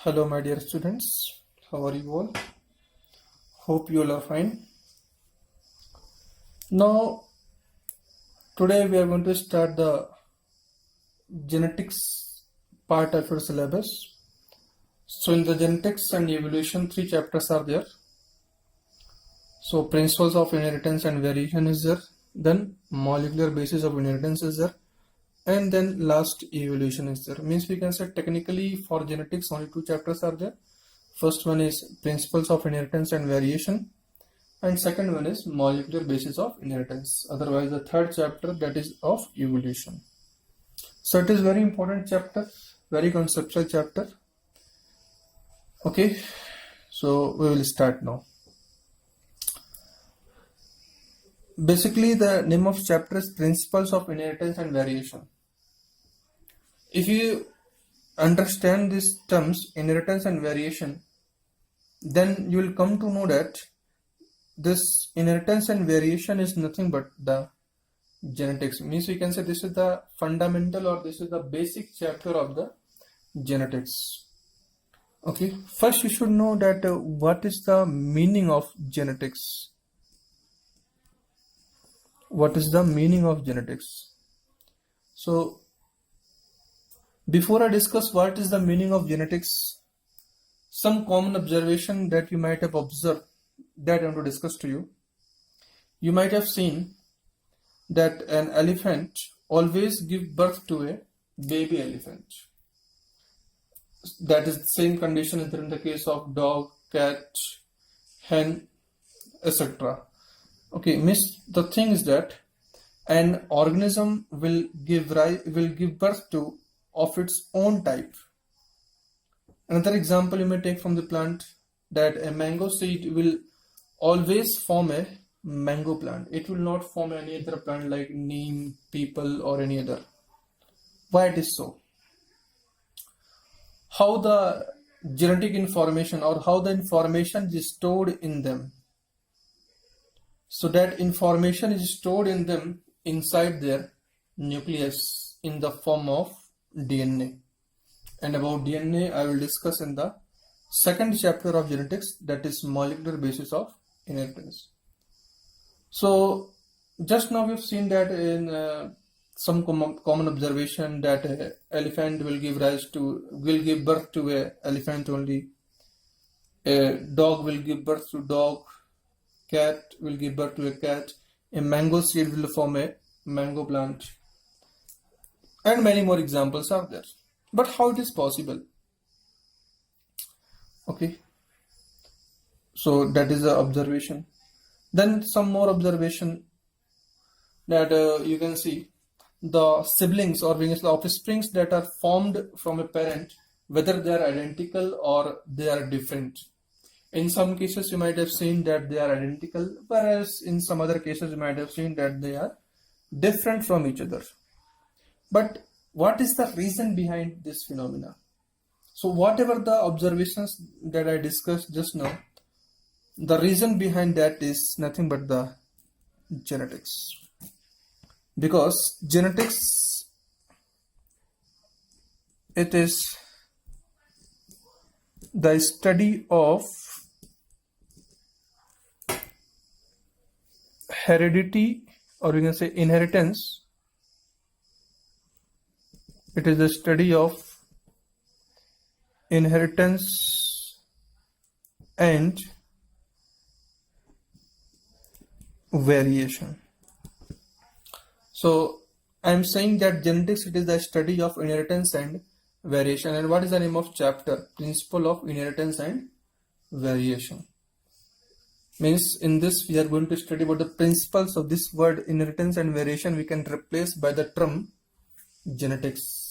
Hello, my dear students. How are you all? Hope you all are fine. Now, today we are going to start the genetics part of your syllabus. So, in the genetics and evolution, 3 chapters are there. So, principles of inheritance and variation is there. Then, molecular basis of inheritance is there. And then, last evolution is there. Means we can say technically for genetics, only 2 chapters are there. First one is principles of inheritance and variation, and second one is molecular basis of inheritance. Otherwise, the third chapter, that is of evolution. So it is very important chapter, very conceptual chapter. Okay, so we will start now. Basically, the name of chapter is principles of inheritance and variation. If you understand these terms, inheritance and variation, then you will come to know that this inheritance and variation is nothing but the genetics. Means we can say this is the fundamental, or this is the basic chapter of the genetics. Okay, first you should know that what is the meaning of genetics. What is the meaning of genetics? So before I discuss what is the meaning of genetics, some common observation that you might have observed that I want to discuss to you. You might have seen that an elephant always gives birth to a baby elephant. That is the same condition is there in the case of dog, cat, hen, etc. Okay, miss, the thing is that an organism will give birth to of its own type. Another example you may take from the plant, that a mango seed will always form a mango plant. It will not form any other plant like neem, peepal, or any other. Why it is so? How the genetic information, or how the information is stored in them. So that information is stored in them inside their nucleus in the form of DNA. And about DNA I will discuss in the second chapter of genetics, that is molecular basis of inheritance. So just now we've seen that in some common observation that elephant will give birth to a elephant only. A dog will give birth to dog. Cat will give birth to a cat. A mango seed will form a mango plant. And many more examples are there. But how it is possible? Okay. So that is the observation. Then some more observation that you can see the siblings or the offsprings that are formed from a parent, whether they are identical or they are different. In some cases you might have seen that they are identical, whereas in some other cases you might have seen that they are different from each other. But what is the reason behind this phenomena? So whatever the observations that I discussed just now, the reason behind that is nothing but the genetics. Because genetics, it is the study of heredity, or we can say inheritance. It is the study of inheritance and variation. So I am saying that genetics, it is the study of inheritance and variation. And what is the name of chapter? Principle of inheritance and variation. Means in this we are going to study about the principles of this word inheritance and variation. We can replace by the term genetics.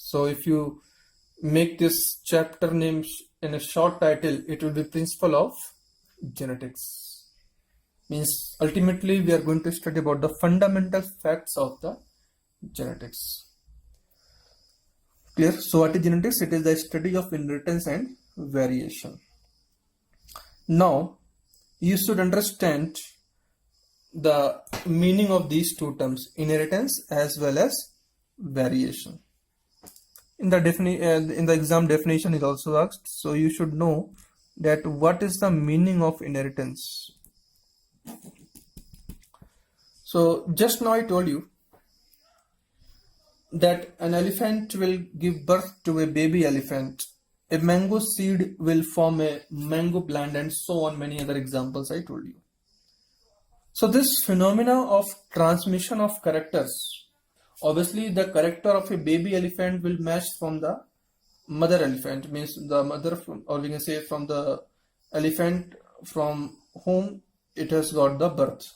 So if you make this chapter names in a short title, it will be principle of genetics. Means ultimately we are going to study about the fundamental facts of the genetics. Clear? So what is genetics? It is the study of inheritance and variation. Now you should understand the meaning of these two terms, inheritance as well as variation. in the exam definition is also asked, so you should know that what is the meaning of inheritance. So just now I told you that an elephant will give birth to a baby elephant, a mango seed will form a mango plant, and so on, many other examples I told you. So this phenomena of transmission of characters, obviously the character of a baby elephant will match from the mother elephant, means the mother from, or we can say from the elephant from whom it has got the birth.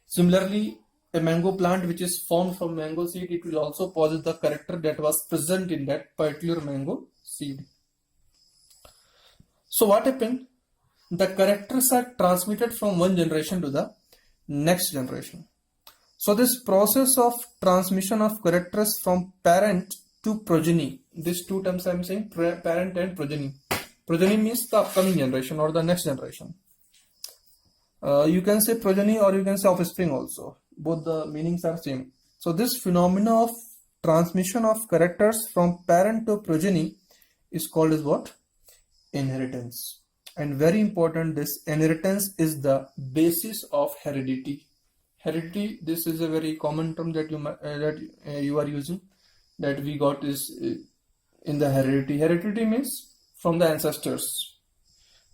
Similarly, a mango plant which is formed from mango seed, it will also possess the character that was present in that particular mango seed. So what happened? The characters are transmitted from one generation to the next generation. So this process of transmission of characters from parent to progeny, these two terms I am saying, parent and progeny. Progeny means the upcoming generation or the next generation. You can say progeny or you can say offspring also. Both the meanings are same. So this phenomena of transmission of characters from parent to progeny is called as what? Inheritance. And very important, this inheritance is the basis of heredity. Heredity, this is a very common term that you are using, that we got is in the heredity. Heredity means from the ancestors.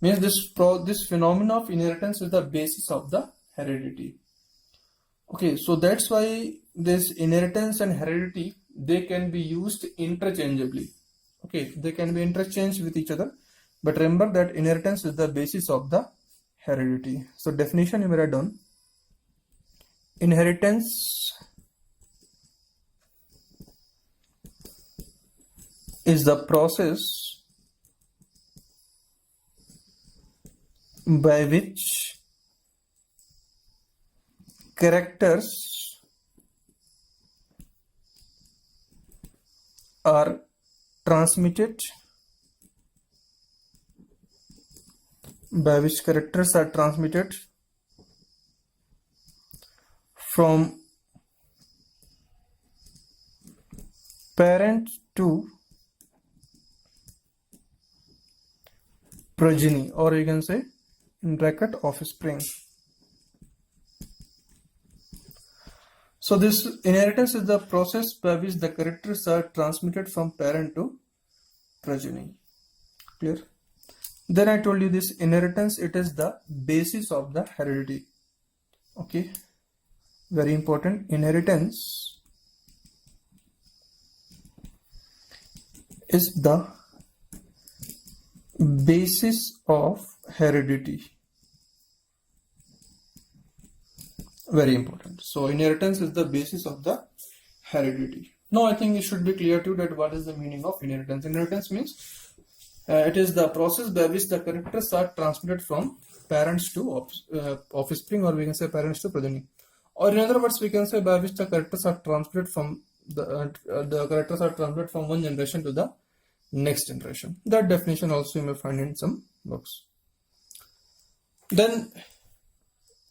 Means this phenomena of inheritance is the basis of the heredity. Okay, so that's why this inheritance and heredity, they can be used interchangeably. Okay, they can be interchanged with each other, but remember that inheritance is the basis of the heredity. So definition you may write down. Inheritance is the process by which characters are transmitted from parent to progeny, or you can say in bracket offspring. So this inheritance is the process by which the characters are transmitted from parent to progeny. Clear? Then I told you this inheritance, it is the basis of the heredity. Okay, very important. Inheritance is the basis of heredity. Very important. So inheritance is the basis of the heredity. Now I think it should be clear to you that what is the meaning of inheritance. Inheritance means it is the process by which the characters are transmitted from parents to offspring, or we can say parents to progeny. Or in other words, we can say by which the characters are transmitted from from one generation to the next generation. That definition also you may find in some books. Then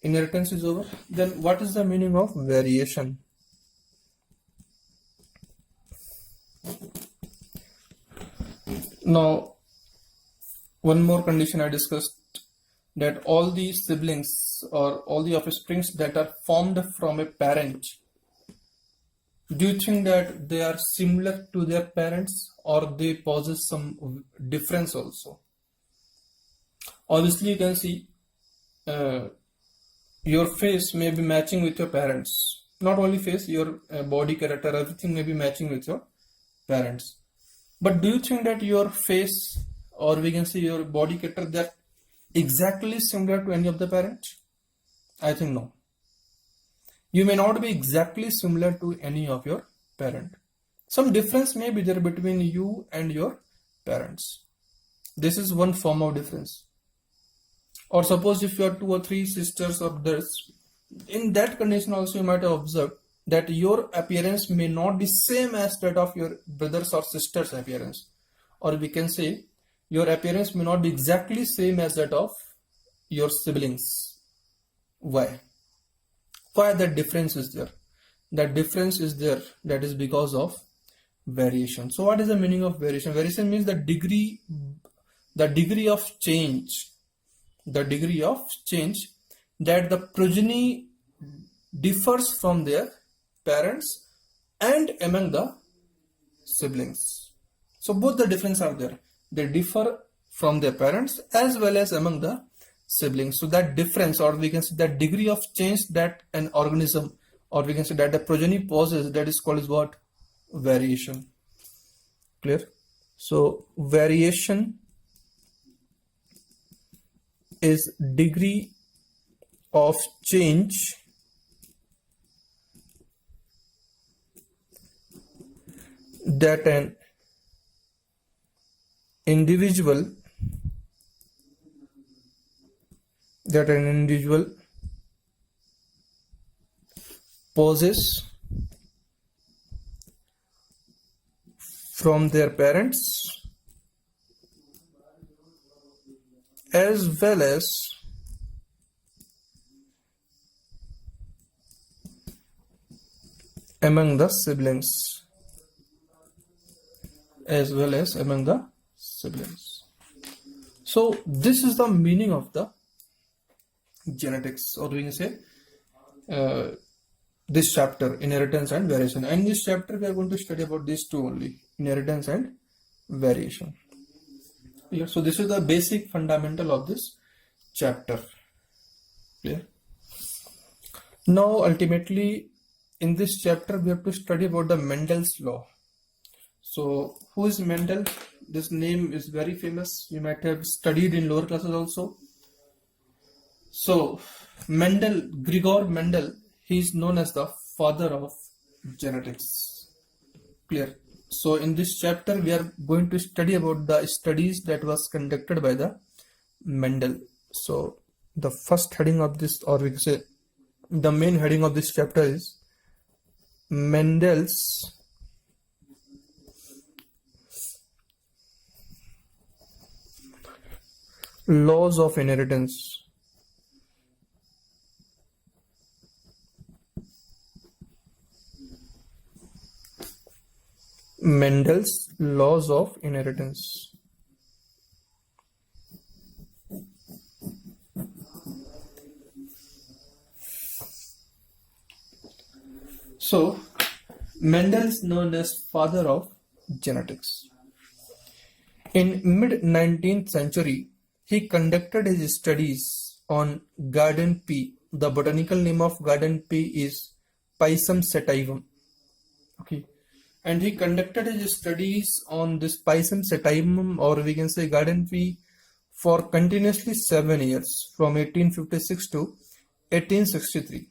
inheritance is over. Then what is the meaning of variation? Now, one more condition I discussed, that all the siblings or all the offsprings that are formed from a parent, do you think that they are similar to their parents or they possess some difference also? Obviously, you can see your face may be matching with your parents. Not only face, your body character, everything may be matching with your parents. But do you think that your face, or we can say your body character, that exactly similar to any of the parents? I think no. You may not be exactly similar to any of your parent. Some difference may be there between you and your parents. This is one form of difference. Or suppose if you are 2 or 3 sisters or brothers, in that condition also you might have observed that your appearance may not be same as that of your brothers or sisters' appearance. Or we can say your appearance may not be exactly same as that of your siblings. Why? Why that difference is there? That difference is there, that is because of variation. So what is the meaning of variation? Variation means the degree of change, that the progeny differs from their parents and among the siblings. So both the difference are there. They differ from their parents as well as among the siblings. So that difference, or we can say that degree of change that an organism, or we can say that the progeny possesses, that is called as what? Variation. Clear? So variation is degree of change that an individual possesses from their parents as well as among the siblings. So this is the meaning of the genetics, or we can say this chapter, inheritance and variation. And in this chapter we are going to study about these two only, inheritance and variation. Clear? So this is the basic fundamental of this chapter. Clear? Now ultimately in this chapter we have to study about the Mendel's law. So who is Mendel? This name is very famous. You might have studied in lower classes also. So Mendel, Gregor Mendel, he is known as the father of genetics. Clear? So in this chapter we are going to study about the studies that was conducted by the Mendel. So the first heading of this, or we can say the main heading of this chapter, is Mendel's laws of inheritance. Mendel's laws of inheritance. So Mendel is known as father of genetics. In mid-19th century, he conducted his studies on garden pea. The botanical name of garden pea is Pisum sativum. Okay. And he conducted his studies on this Pisum sativum, or we can say garden pea, for continuously 7 years, from 1856 to 1863.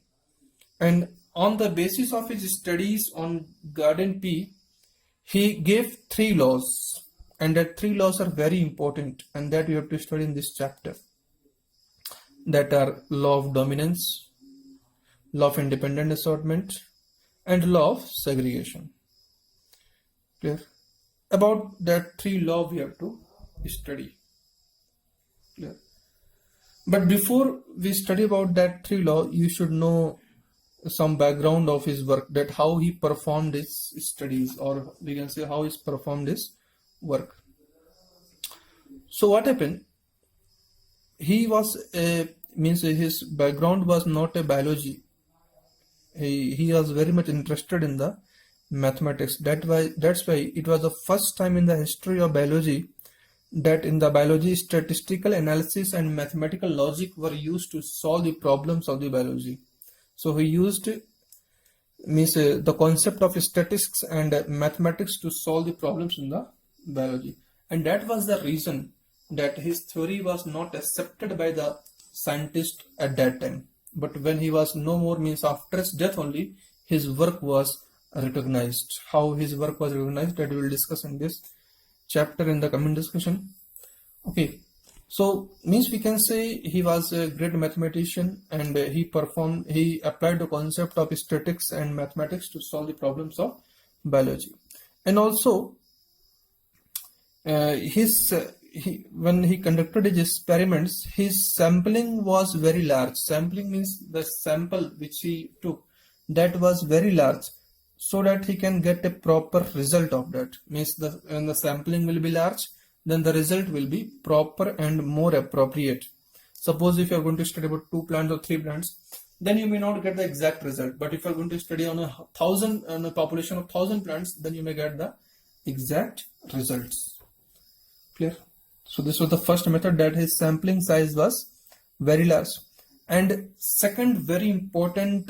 And on the basis of his studies on garden pea, he gave 3 laws. And that 3 laws are very important, and that you have to study in this chapter. That are law of dominance, law of independent assortment, and law of segregation. Clear? About that 3 law we have to study. Clear? But before we study about that 3 law, you should know some background of his work, that how he performed his studies, or we can say how he performed his work. So what happened? He was his background was not a biology. He was very much interested in the mathematics. That's why it was the first time in the history of biology that in the biology statistical analysis and mathematical logic were used to solve the problems of the biology. So he used the concept of statistics and mathematics to solve the problems in the biology. And that was the reason that his theory was not accepted by the scientists at that time. But when he was no more, after his death only, his work was recognized. How his work was recognized, that we will discuss in this chapter in the coming discussion. Okay, so we can say he was a great mathematician, and he applied the concept of statistics and mathematics to solve the problems of biology. And also when he conducted his experiments, his sampling was very large. Sampling means the sample which he took, that was very large, so that he can get a proper result of that. Means when the sampling will be large, then the result will be proper and more appropriate. Suppose if you are going to study about 2 plants or 3 plants, then you may not get the exact result. But if you are going to study on a population of 1,000 plants, then you may get the exact results. Clear? So this was the first method, that his sampling size was very large. And second very important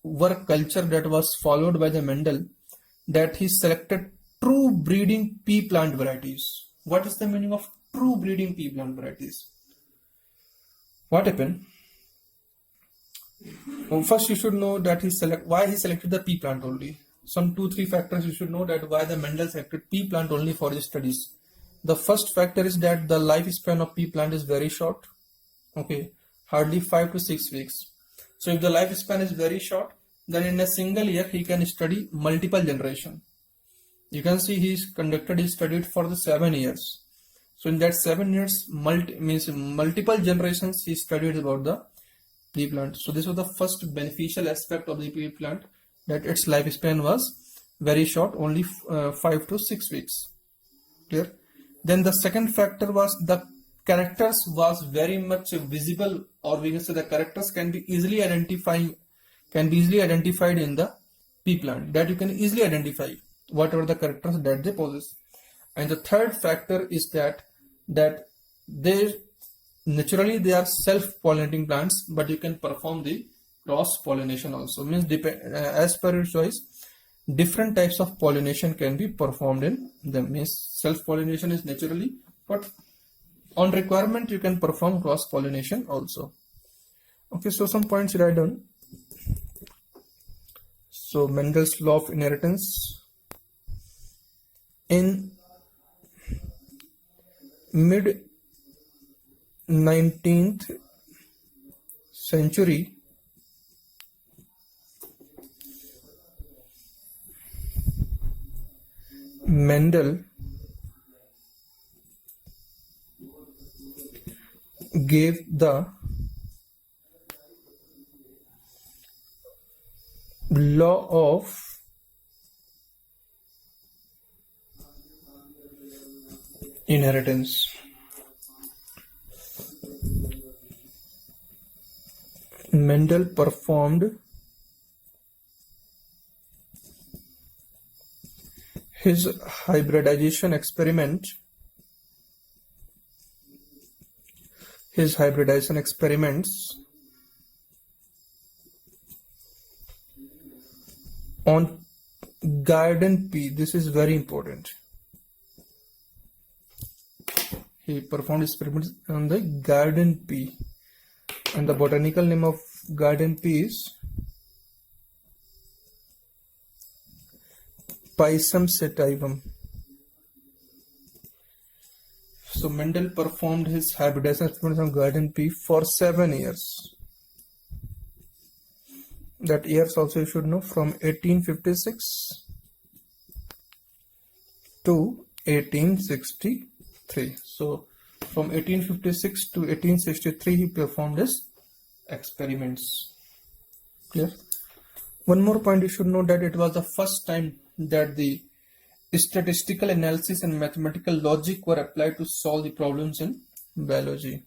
work culture that was followed by the Mendel, that he selected true breeding pea plant varieties. What is the meaning of true breeding pea plant varieties? What happened? Well, first you should know that why he selected the pea plant only. Some 2-3 factors you should know, that why the Mendel selected pea plant only for his studies. The first factor is that the lifespan of pea plant is very short. Okay, hardly 5 to 6 weeks. So if the lifespan is very short, then in a single year he can study multiple generation. You can see he's conducted his study for the 7 years. So in that 7 years, multiple generations he studied about the pea plant. So this was the first beneficial aspect of the pea plant, that its lifespan was very short, only 5 to 6 weeks. Clear? Then the second factor was the characters was very much visible, or we can say the characters can be easily identified in the pea plant, that you can easily identify whatever the characters that they possess. And the third factor is that they naturally they are self-pollinating plants, but you can perform the cross-pollination also. Means as per your choice, different types of pollination can be performed in them. Means self-pollination is naturally, but on requirement you can perform cross-pollination also. Okay, so some points write down. So Mendel's law of inheritance. In mid 19th century, Mendel gave the law of inheritance. Mendel performed his hybridization experiments on garden pea. This is very important. He performed experiments on the garden pea, and the botanical name of garden pea is Pisum sativum. So Mendel performed his hybridization experiments on garden pea for 7 years. That years also you should know, from 1856 to 1863. So from 1856 to 1863 he performed his experiments. Clear? One more point you should know, that it was the first time that the statistical analysis and mathematical logic were applied to solve the problems in biology.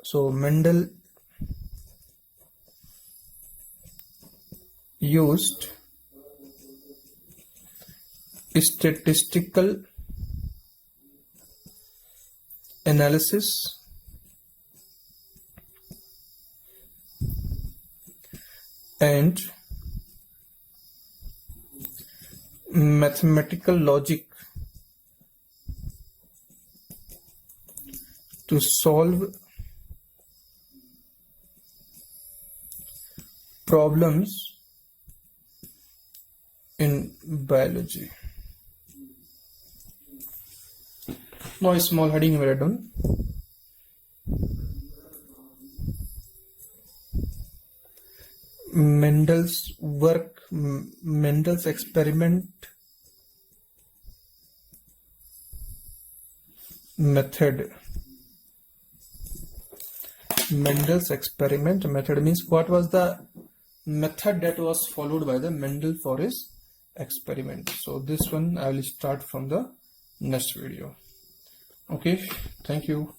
So Mendel used statistical analysis and mathematical logic to solve problems in biology. Now a small heading we write down. Mendel's work, Mendel's experiment method. Mendel's experiment method means what was the method that was followed by the Mendel for his experiment. So this one I will start from the next video. Okay, thank you.